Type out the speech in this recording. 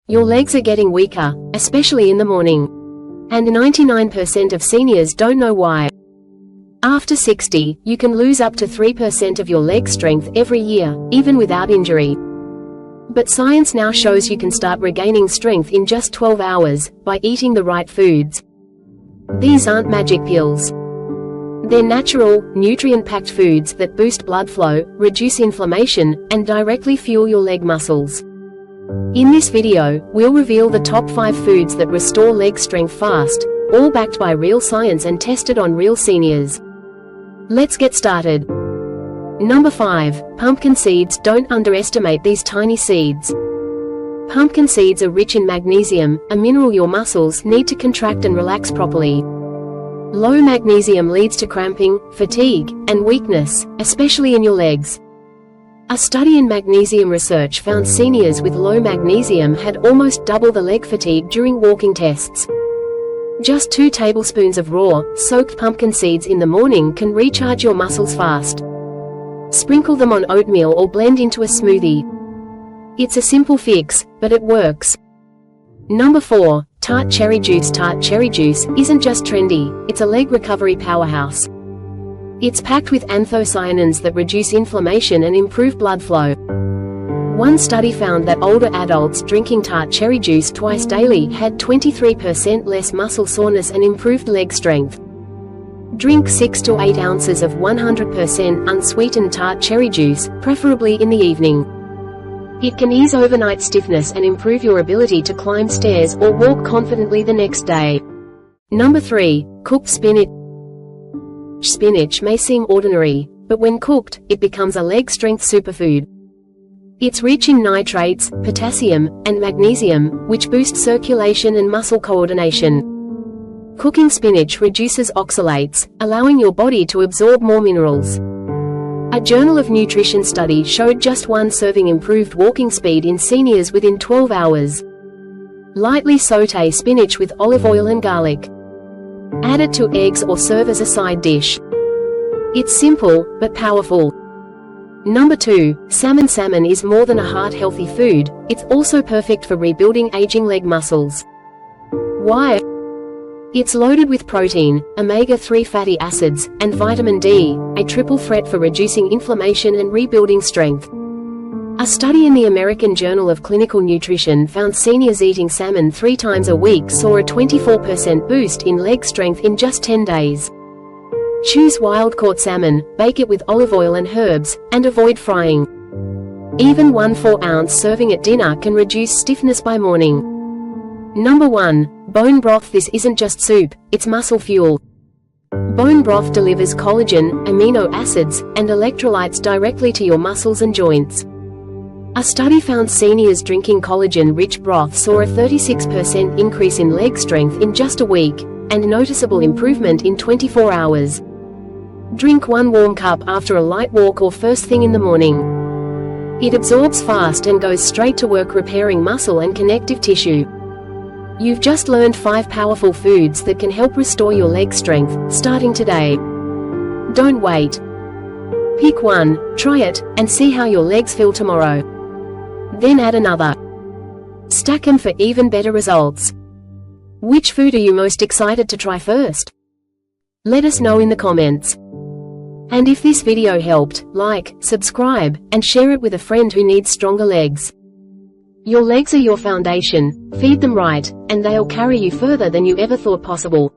Your legs are getting weaker, especially in the morning. And 99% of seniors don't know why. After 60, you can lose up to 3% of your leg strength every year, even without injury. But science now shows you can start regaining strength in just 12 hours, by eating the right foods. These aren't magic pills. They're natural, nutrient-packed foods that boost blood flow, reduce inflammation, and directly fuel your leg muscles. In this video, we'll reveal the top 5 foods that restore leg strength fast, all backed by real science and tested on real seniors. Let's get started. Number 5. Pumpkin seeds. Don't underestimate these tiny seeds. Pumpkin seeds are rich in magnesium, a mineral your muscles need to contract and relax properly. Low magnesium leads to cramping, fatigue, and weakness, especially in your legs. A study in magnesium research found seniors with low magnesium had almost double the leg fatigue during walking tests. Just 2 tablespoons of raw, soaked pumpkin seeds in the morning can recharge your muscles fast. Sprinkle them on oatmeal or blend into a smoothie. It's a simple fix, but it works. Number 4. Tart cherry juice. Tart cherry juice isn't just trendy, it's a leg recovery powerhouse. It's packed with anthocyanins that reduce inflammation and improve blood flow. One study found that older adults drinking tart cherry juice twice daily had 23% less muscle soreness and improved leg strength. Drink 6 to 8 ounces of 100% unsweetened tart cherry juice, preferably in the evening. It can ease overnight stiffness and improve your ability to climb stairs or walk confidently the next day. Number 3. Cooked spinach. Spinach may seem ordinary, but when cooked, it becomes a leg strength superfood. It's rich in nitrates, potassium, and magnesium, which boost circulation and muscle coordination. Cooking spinach reduces oxalates, allowing your body to absorb more minerals. A Journal of Nutrition study showed just 1 serving improved walking speed in seniors within 12 hours. Lightly sauté spinach with olive oil and garlic. Add it to eggs or serve as a side dish. It's simple, but powerful. Number 2. Salmon. Salmon is more than a heart-healthy food, it's also perfect for rebuilding aging leg muscles. Why? It's loaded with protein, omega-3 fatty acids, and vitamin D, a triple threat for reducing inflammation and rebuilding strength. A study in the American Journal of Clinical Nutrition found seniors eating salmon 3 times a week saw a 24% boost in leg strength in just 10 days. Choose wild-caught salmon, bake it with olive oil and herbs, and avoid frying. Even 1 4-ounce serving at dinner can reduce stiffness by morning. Number 1. Bone broth. This isn't just soup, it's muscle fuel. Bone broth delivers collagen, amino acids, and electrolytes directly to your muscles and joints. A study found seniors drinking collagen-rich broth saw a 36% increase in leg strength in just a week, and noticeable improvement in 24 hours. Drink 1 warm cup after a light walk or first thing in the morning. It absorbs fast and goes straight to work repairing muscle and connective tissue. You've just learned 5 powerful foods that can help restore your leg strength, starting today. Don't wait. Pick one, try it, and see how your legs feel tomorrow. Then add another. Stack them for even better results. Which food are you most excited to try first? Let us know in the comments. And if this video helped, like, subscribe, and share it with a friend who needs stronger legs. Your legs are your foundation, feed them right, and they'll carry you further than you ever thought possible.